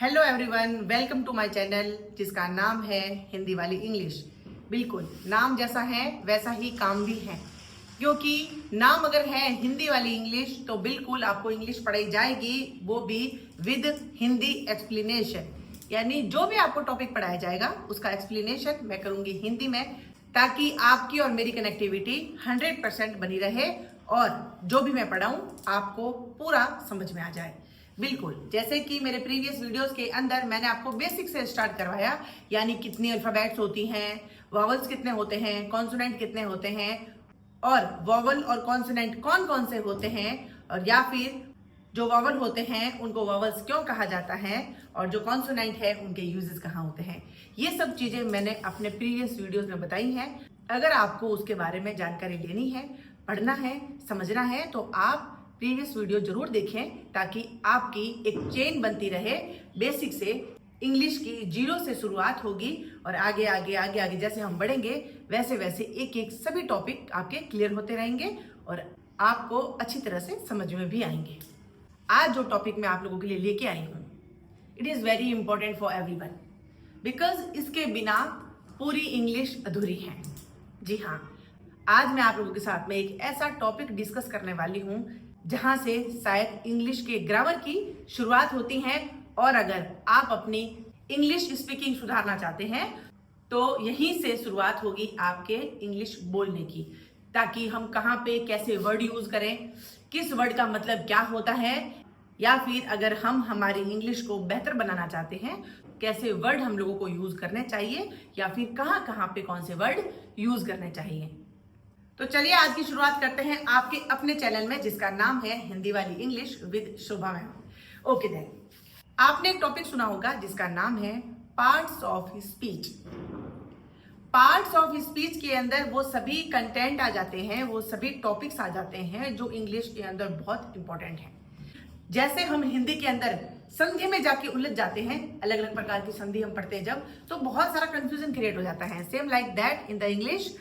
Hello everyone, welcome to my channel जिसका नाम है हिंदी वाली इंग्लिश। बिल्कुल नाम जैसा है वैसा ही काम भी है, क्योंकि नाम अगर है हिंदी वाली इंग्लिश तो बिल्कुल आपको इंग्लिश पढ़ाई जाएगी, वो भी विद हिंदी एक्सप्लेनेशन। यानी जो भी आपको टॉपिक पढ़ाया जाएगा उसका एक्सप्लेनेशन मैं करूंगी हिंदी में, ताकि आपकी और मेरी कनेक्टिविटी 100% बनी रहे और जो भी मैं पढ़ाऊं आपको पूरा समझ में आ जाए। बिल्कुल जैसे कि मेरे प्रीवियस वीडियोस के अंदर मैंने आपको बेसिक से स्टार्ट करवाया, यानी कितनी अल्फाबेट्स होती हैं, वॉवल्स कितने होते हैं, कॉन्सोनेंट कितने होते हैं, और वॉवल और कॉन्सोनेंट कौन कौन से होते हैं, और या फिर जो वॉवल होते हैं उनको वॉवल्स क्यों कहा जाता है, और जो कॉन्सोनेंट है उनके यूजेस कहाँ होते हैं। ये सब चीजें मैंने अपने प्रीवियस वीडियोस में बताई हैं। अगर आपको उसके बारे में जानकारी लेनी है, पढ़ना है, समझना है, तो आप प्रीवियस वीडियो जरूर देखें, ताकि आपकी एक चेन बनती रहे। बेसिक से इंग्लिश की जीरो से शुरुआत होगी और आगे आगे आगे आगे जैसे हम बढ़ेंगे वैसे वैसे एक एक सभी टॉपिक आपके क्लियर होते रहेंगे और आपको अच्छी तरह से समझ में भी आएंगे। आज जो टॉपिक मैं आप लोगों के लिए लेके आई हूँ, it is very important for everyone, because इसके बिना पूरी इंग्लिश अधूरी है। जी हाँ, आज मैं आप लोगों के साथ में एक ऐसा टॉपिक डिस्कस करने वाली हूँ जहां से शायद इंग्लिश के ग्रामर की शुरुआत होती है, और अगर आप अपनी इंग्लिश स्पीकिंग सुधारना चाहते हैं तो यहीं से शुरुआत होगी आपके इंग्लिश बोलने की, ताकि हम कहाँ पे कैसे वर्ड यूज करें, किस वर्ड का मतलब क्या होता है, या फिर अगर हम हमारी इंग्लिश को बेहतर बनाना चाहते हैं कैसे वर्ड हम लोगों को यूज करने चाहिए, या फिर कहाँ कहाँ पे कौन से वर्ड यूज करने चाहिए। तो चलिए आज की शुरुआत करते हैं आपके अपने चैनल में जिसका नाम है हिंदी वाली English with Shobha ma'am. Okay then, आपने एक टॉपिक सुना होगा जिसका नाम है parts of speech. Parts of speech के अंदर वो सभी कंटेंट आ जाते हैं, वो सभी टॉपिक्स आ जाते हैं जो इंग्लिश के अंदर बहुत इंपॉर्टेंट है। जैसे हम हिंदी के अंदर संधि में जाके उलझ जाते हैं, अलग अलग प्रकार की संधि हम पढ़ते हैं जब, तो बहुत सारा कंफ्यूजन क्रिएट हो जाता है। Same like that in the English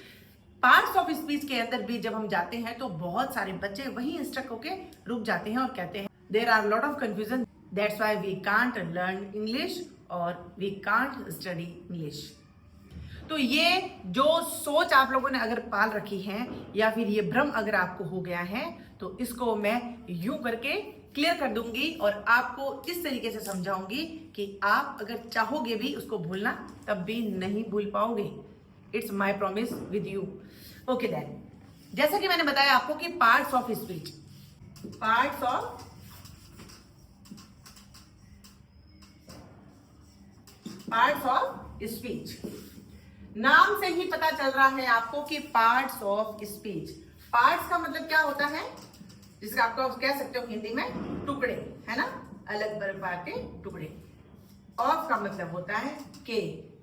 parts of speech के अंदर भी जब हम जाते हैं तो बहुत सारे बच्चे वहीं स्टक होके रुक जाते हैं और कहते हैं there are lot of confusion, that's why we can't learn English और वी कांट स्टडी इंग्लिश। तो ये जो सोच आप लोगों ने अगर पाल रखी है, या फिर ये भ्रम अगर आपको हो गया है, तो इसको मैं यूं करके क्लियर कर दूंगी और आपको इस तरीके से समझाऊंगी कि आप अगर चाहोगे भी उसको भूलना तब भी नहीं भूल पाओगे। It's my promise with you. Okay then, जैसा कि मैंने बताया आपको कि parts of speech, parts of speech, नाम से ही पता चल रहा है आपको कि पार्ट्स ऑफ स्पीच। पार्ट्स का मतलब क्या होता है, जिसका आपको कह सकते हो हिंदी में टुकड़े, है ना, अलग प्रकार के टुकड़े। ऑफ का मतलब होता है के,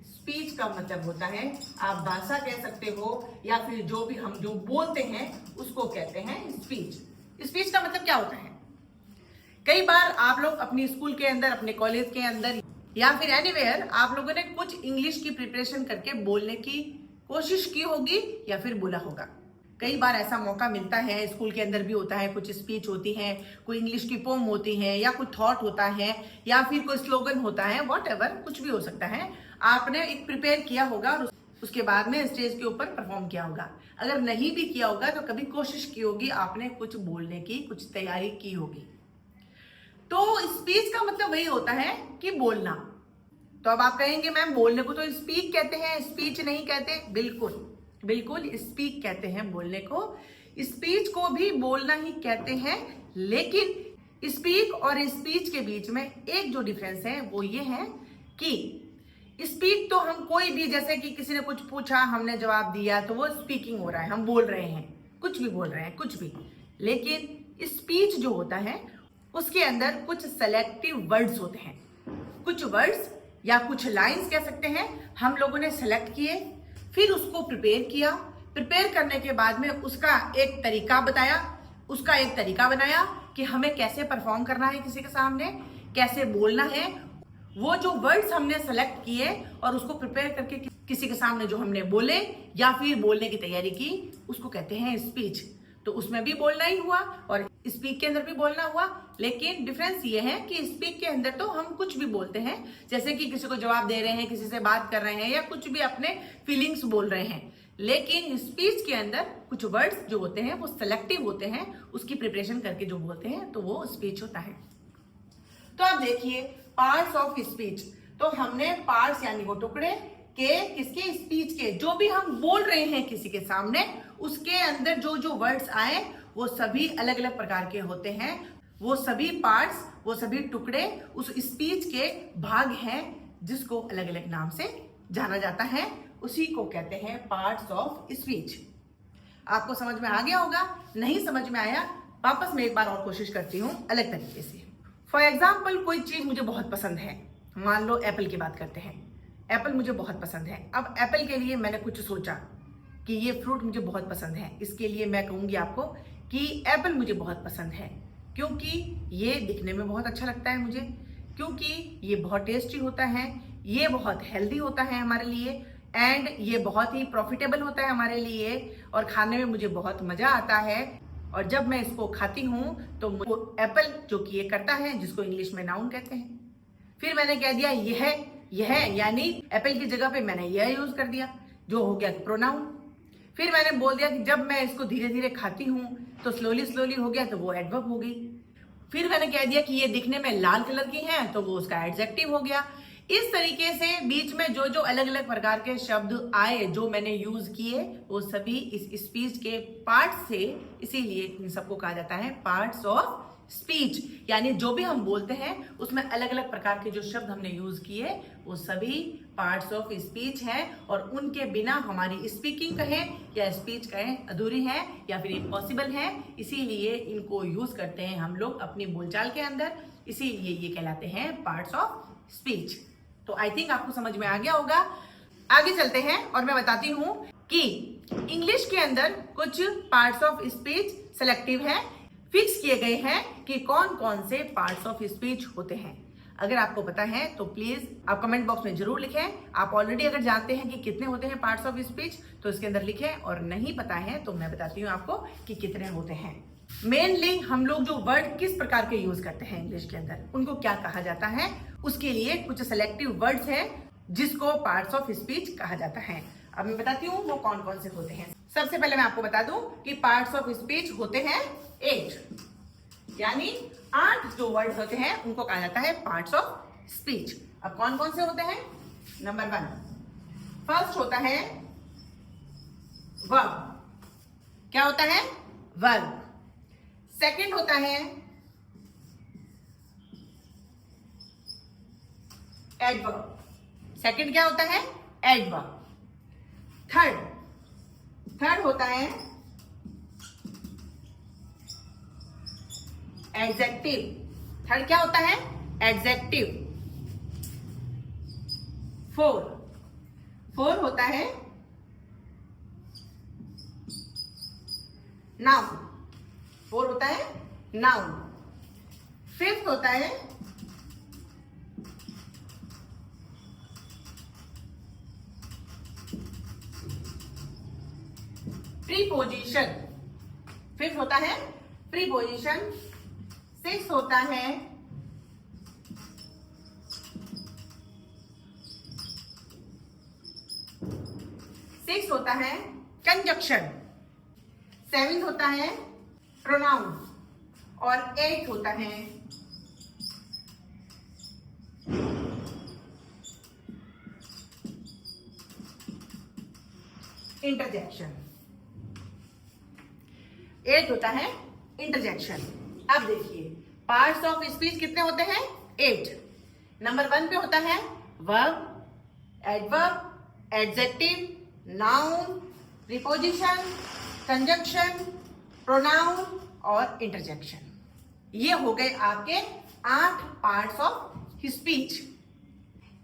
स्पीच का मतलब होता है आप भाषा कह सकते हो, या फिर जो भी हम जो बोलते हैं उसको कहते हैं स्पीच। स्पीच का मतलब क्या होता है, कई बार आप लोग अपनी स्कूल के अंदर, अपने कॉलेज के अंदर, या फिर एनीवेयर आप लोगों ने कुछ इंग्लिश की प्रिपरेशन करके बोलने की कोशिश की होगी या फिर बोला होगा। कई बार ऐसा मौका मिलता है, स्कूल के अंदर भी होता है, कुछ स्पीच होती है, कोई इंग्लिश की पोम होती है, या कुछ थॉट होता है, या फिर कोई स्लोगन होता है, व्हाटएवर कुछ भी हो सकता है। आपने एक प्रिपेयर किया होगा और उसके बाद में स्टेज के ऊपर परफॉर्म किया होगा। अगर नहीं भी किया होगा तो कभी कोशिश की होगी आपने कुछ बोलने की, कुछ तैयारी की होगी। तो स्पीच का मतलब वही होता है कि बोलना। तो अब आप कहेंगे मैम बोलने को तो स्पीक कहते हैं, स्पीच नहीं कहते। बिल्कुल बिल्कुल स्पीक कहते हैं बोलने को, स्पीच को भी बोलना ही कहते हैं। लेकिन स्पीक और स्पीच के बीच में एक जो डिफरेंस है वो ये है कि स्पीक तो हम कोई भी, जैसे कि किसी ने कुछ पूछा, हमने जवाब दिया, तो वो स्पीकिंग हो रहा है, हम बोल रहे हैं, कुछ भी बोल रहे हैं, कुछ भी। लेकिन स्पीच जो होता है उसके अंदर कुछ सेलेक्टिव वर्ड्स होते हैं, कुछ वर्ड्स या कुछ लाइंस कह सकते हैं, हम लोगों ने सेलेक्ट किए, फिर उसको प्रिपेयर किया, प्रिपेयर करने के बाद में उसका एक तरीका बताया, उसका एक तरीका बनाया कि हमें कैसे परफॉर्म करना है, किसी के सामने कैसे बोलना है। वो जो वर्ड्स हमने सेलेक्ट किए और उसको प्रिपेयर करके किसी के सामने जो हमने बोले या फिर बोलने की तैयारी की, उसको कहते हैं स्पीच। तो उसमें भी बोलना ही हुआ और स्पीक के अंदर भी बोलना हुआ, लेकिन डिफरेंस ये है कि स्पीक के अंदर तो हम कुछ भी बोलते हैं, जैसे कि किसी को जवाब दे रहे हैं, किसी से बात कर रहे हैं या कुछ भी अपने फीलिंग्स बोल रहे हैं। लेकिन स्पीच के अंदर कुछ वर्ड्स जो होते हैं वो सेलेक्टिव होते हैं, उसकी प्रिपरेशन करके जो बोलते हैं तो वो स्पीच होता है। तो आप देखिए पार्ट्स ऑफ स्पीच, तो हमने पार्ट्स यानी वो टुकड़े के किसके, स्पीच के, जो भी हम बोल रहे हैं किसी के सामने, उसके अंदर जो जो वर्ड्स आए वो सभी अलग अलग प्रकार के होते हैं। वो सभी पार्ट्स, वो सभी टुकड़े उस स्पीच के भाग हैं, जिसको अलग अलग नाम से जाना जाता है, उसी को कहते हैं पार्ट्स ऑफ स्पीच। आपको समझ में आ गया होगा, नहीं समझ में आया वापस मैं एक बार और कोशिश करती हूँ अलग तरीके से। फॉर एग्जाम्पल कोई चीज मुझे बहुत पसंद है, मान लो एप्पल की बात करते हैं। एप्पल मुझे बहुत पसंद है। अब एप्पल के लिए मैंने कुछ सोचा कि ये फ्रूट मुझे बहुत पसंद है, इसके लिए मैं कहूंगी आपको कि एप्पल मुझे बहुत पसंद है, क्योंकि ये दिखने में बहुत अच्छा लगता है मुझे, क्योंकि ये बहुत टेस्टी होता है, ये बहुत हेल्दी होता है हमारे लिए, एंड ये बहुत ही प्रॉफिटेबल होता है हमारे लिए, और खाने में मुझे बहुत मजा आता है। और जब मैं इसको खाती हूँ तो एप्पल जो कि ये करता है, जिसको इंग्लिश में नाउन कहते हैं। फिर मैंने कह दिया यह, यानी एप्पल की जगह पे मैंने यह यूज कर दिया, जो हो गया प्रोनाउन। फिर मैंने बोल दिया कि जब मैं इसको धीरे धीरे खाती हूँ तो स्लोली हो गया, तो वो एडवर्ब हो गई। फिर मैंने कह दिया कि ये दिखने में लाल कलर की है, तो वो उसका एडजेक्टिव हो गया। इस तरीके से बीच में जो जो अलग अलग प्रकार के शब्द आए, जो मैंने यूज किए, वो सभी इस स्पीच के पार्ट्स थे, इसीलिए इन सबको कहा जाता है पार्ट्स ऑफ स्पीच। यानी जो भी हम बोलते हैं उसमें अलग अलग प्रकार के जो शब्द हमने यूज किए वो सभी पार्ट्स ऑफ स्पीच हैं, और उनके बिना हमारी स्पीकिंग कहें या स्पीच कहें अधूरी है या फिर इम्पॉसिबल है। इसीलिए इनको यूज करते हैं हम लोग अपनी बोलचाल के अंदर, इसीलिए ये कहलाते हैं पार्ट्स ऑफ स्पीच। तो आई थिंक आपको समझ में आ गया होगा। आगे चलते हैं और मैं बताती हूं कि इंग्लिश के अंदर कुछ पार्ट्स ऑफ स्पीच सेलेक्टिव है, फिक्स किए गए हैं कि कौन कौन से पार्ट्स ऑफ स्पीच होते हैं। अगर आपको पता है तो प्लीज आप कमेंट बॉक्स में जरूर लिखें। आप ऑलरेडी अगर जानते हैं कि कितने होते हैं पार्ट्स ऑफ स्पीच तो इसके अंदर लिखें, और नहीं पता है तो मैं बताती हूँ आपको कि कितने होते हैं। मेनली हम लोग जो वर्ड किस प्रकार के यूज करते हैं इंग्लिश के अंदर, उनको क्या कहा जाता है, उसके लिए कुछ सेलेक्टिव वर्ड्स हैं जिसको पार्ट्स ऑफ स्पीच कहा जाता है। अब मैं बताती हूँ वो कौन कौन से होते हैं। सबसे पहले मैं आपको बता दूं कि पार्ट्स ऑफ स्पीच होते हैं 8, यानी 8 जो वर्ड होते हैं उनको कहा जाता है पार्ट्स ऑफ स्पीच। अब कौन कौन से होते हैं? नंबर 1 फर्स्ट होता है वर्ब। क्या होता है? वर्ब। सेकंड होता है एडवर्ब। सेकंड क्या होता है? एडवर्ब। थर्ड होता है एडजेक्टिव। थर्ड क्या होता है? एडजेक्टिव। फोर होता है नाउन। 4 होता है नाउन। फिफ्थ होता है प्रीपोजिशन। फिफ्थ होता है प्रीपोजिशन। 6 होता है कंजक्शन। 7 होता है प्रोनाउन, और 8 होता है इंटरजेक्शन। 8 होता है इंटरजेक्शन। अब देखिए पार्ट्स ऑफ स्पीच कितने होते हैं? 8। नंबर 1 पे होता है verb, adverb, adjective, noun, preposition, conjunction, pronoun और इंटरजेक्शन। ये हो गए आपके 8 पार्ट्स ऑफ स्पीच।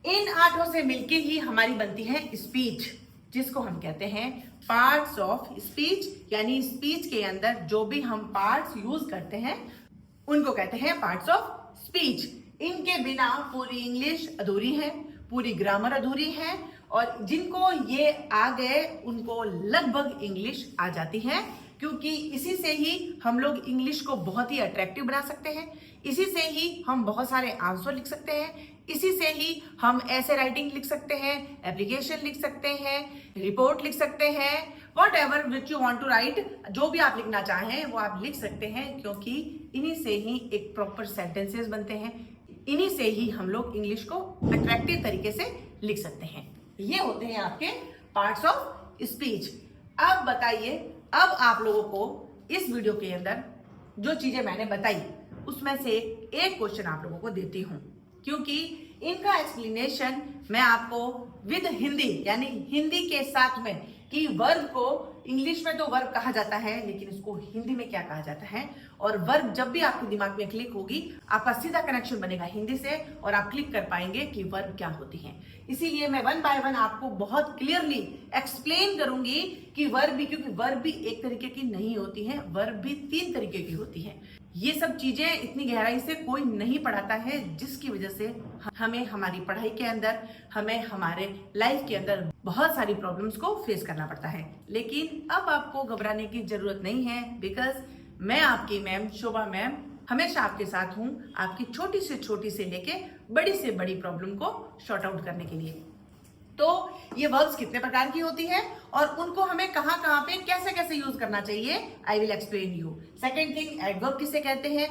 इन 8 से मिलके ही हमारी बनती है स्पीच, जिसको हम कहते हैं पार्ट्स ऑफ स्पीच। यानी स्पीच के अंदर जो भी हम पार्ट्स यूज करते हैं उनको कहते हैं पार्ट्स ऑफ स्पीच। इनके बिना पूरी इंग्लिश अधूरी है, पूरी ग्रामर अधूरी है, और जिनको ये आ गए उनको लगभग इंग्लिश आ जाती है। क्योंकि इसी से ही हम लोग इंग्लिश को बहुत ही अट्रैक्टिव बना सकते हैं, इसी से ही हम बहुत सारे आंसर लिख सकते हैं, इसी से ही हम ऐसे राइटिंग लिख सकते हैं, एप्लीकेशन लिख सकते हैं, रिपोर्ट लिख सकते हैं, whatever which you want to write, जो भी आप लिखना चाहें वो आप लिख सकते हैं, क्योंकि इन्हीं से ही एक प्रॉपर सेंटेंसेस बनते हैं, इन्हीं से ही हम लोग इंग्लिश को अट्रैक्टिव तरीके से लिख सकते हैं। ये होते हैं आपके पार्ट्स ऑफ स्पीच। अब बताइए, अब आप लोगों को इस वीडियो के अंदर जो चीजें मैंने बताई उसमें से एक क्वेश्चन आप लोगों को देती हूं, क्योंकि इनका एक्सप्लेनेशन मैं आपको विद हिंदी यानी हिंदी के साथ में कि वर्ब को इंग्लिश में तो वर्ब कहा जाता है, लेकिन इसको हिंदी में क्या कहा जाता है, और वर्ब जब भी आपके दिमाग में क्लिक होगी आपका सीधा कनेक्शन बनेगा हिंदी से और आप क्लिक कर पाएंगे कि वर्ब क्या होती है। इसीलिए मैं वन बाय वन आपको बहुत क्लियरली एक्सप्लेन करूंगी कि वर्ब भी, क्योंकि वर्ब भी एक तरीके की नहीं होती है, वर्ब भी 3 तरीके की होती है। ये सब चीजें इतनी गहराई से कोई नहीं पढ़ाता है, जिसकी वजह से हमें हमारी पढ़ाई के अंदर, हमें हमारे लाइफ के अंदर बहुत सारी प्रॉब्लम्स को फेस करना पड़ता है। लेकिन अब आपको घबराने की जरूरत नहीं है, बिकॉज मैं आपकी मैम शोभा मैम हमेशा आपके साथ हूँ, आपकी छोटी से लेके बड़ी से बड़ी प्रॉब्लम को शॉर्ट आउट करने के लिए। तो ये वर्ब्स कितने प्रकार की होती है और उनको हमें कहाँ कहाँ पे कैसे कैसे यूज करना चाहिए, आई will explain you. Second thing, adverb किसे कहते हैं।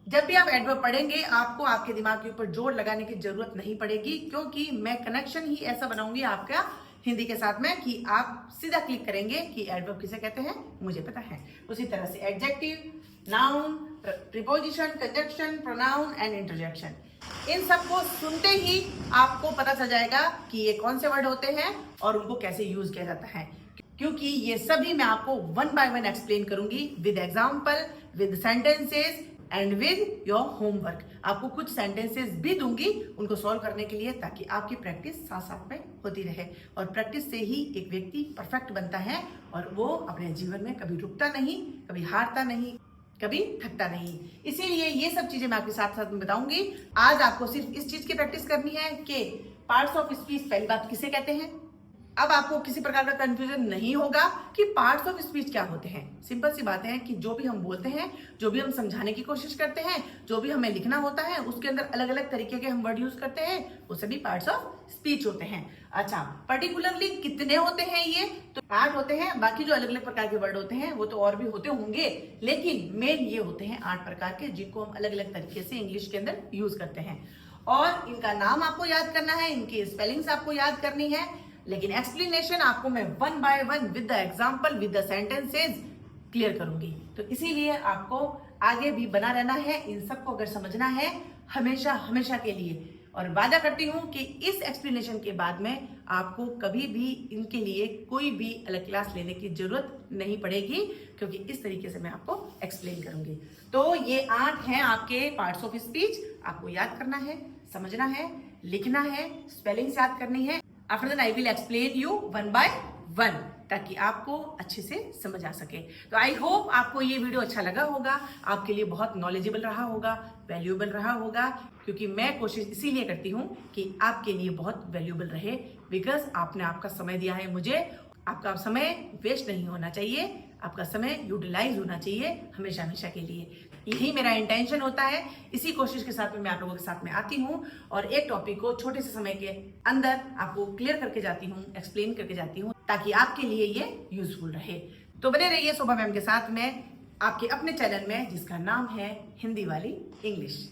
जब भी आप एडवर्ब पढ़ेंगे आपको आपके दिमाग के ऊपर जोर लगाने की जरूरत नहीं पड़ेगी, क्योंकि मैं कनेक्शन ही ऐसा बनाऊंगी आपका हिंदी के साथ में कि आप सीधा क्लिक करेंगे कि एडवर्ब किसे कहते हैं, मुझे पता है। उसी तरह से adjective, noun, preposition, conjunction, pronoun and interjection, इन सबको सुनते ही आपको पता चल जाएगा कि ये कौन से वर्ड होते हैं और उनको कैसे यूज किया जाता है, क्योंकि ये सभी मैं आपको वन बाय वन एक्सप्लेन करूंगी with example, with sentences and with your homework. आपको कुछ सेंटेंसेस भी दूंगी उनको सॉल्व करने के लिए, ताकि आपकी प्रैक्टिस साथ साथ में होती रहे। और प्रैक्टिस से ही एक व्यक्ति परफेक्ट बनता है और वो अपने जीवन में कभी रुकता नहीं, कभी हारता नहीं, कभी थकता नहीं। इसीलिए ये सब चीजें मैं आपके साथ साथ में बताऊंगी। आज आपको सिर्फ इस चीज की प्रैक्टिस करनी है कि पार्ट्स ऑफ स्पीच पहली बात किसे कहते हैं। अब आपको किसी प्रकार का कंफ्यूजन नहीं होगा कि पार्ट्स ऑफ स्पीच क्या होते हैं। सिंपल सी बात है कि जो भी हम बोलते हैं, जो भी हम समझाने की कोशिश करते हैं, जो भी हमें लिखना होता है, उसके अंदर अलग अलग तरीके के हम वर्ड यूज करते हैं, वो सभी पार्ट्स ऑफ स्पीच होते हैं। अच्छा, पर्टिकुलरली कितने होते हैं ये तो 8 होते हैं। बाकी जो अलग अलग प्रकार के वर्ड होते हैं वो तो और भी होते होंगे, लेकिन मेन ये होते हैं 8 प्रकार के, जिनको हम अलग अलग तरीके से इंग्लिश के अंदर यूज करते हैं। और इनका नाम आपको याद करना है, इनकी स्पेलिंग्स आपको याद करनी है, लेकिन एक्सप्लेनेशन आपको मैं one by one with the example, with the sentences clear करूंगी। तो इसीलिए आपको आगे भी बना रहना है, इन सबको अगर समझना है हमेशा हमेशा के लिए। और वादा करती हूं कि इस एक्सप्लेनेशन के बाद में आपको कभी भी इनके लिए कोई भी अलग क्लास लेने की जरूरत नहीं पड़ेगी, क्योंकि इस तरीके से मैं आपको एक्सप्लेन करूंगी। तो ये 8 हैं आपके पार्ट्स ऑफ स्पीच, आपको याद करना है, समझना है, लिखना है, स्पेलिंग्स याद करनी है। After then I will explain you one by one, ताकि आपको अच्छे से समझ आ सके। तो आई होप आपको ये वीडियो अच्छा लगा होगा, आपके लिए बहुत नॉलेजेबल रहा होगा, वैल्यूएबल रहा होगा, क्योंकि मैं कोशिश इसीलिए करती हूँ कि आपके लिए बहुत वैल्यूएबल रहे, बिकॉज आपने आपका समय दिया है मुझे। आपका समय वेस्ट नहीं होना चाहिए, आपका समय यूटिलाइज होना चाहिए हमेशा हमेशा के लिए। यही मेरा इंटेंशन होता है। इसी कोशिश के साथ में मैं आप लोगों के साथ में आती हूँ और एक टॉपिक को छोटे से समय के अंदर आपको क्लियर करके जाती हूँ, एक्सप्लेन करके जाती हूँ, ताकि आपके लिए ये यूजफुल रहे। तो बने रहिए शोभा मैम के साथ में आपके अपने चैनल में, जिसका नाम है हिंदी वाली इंग्लिश।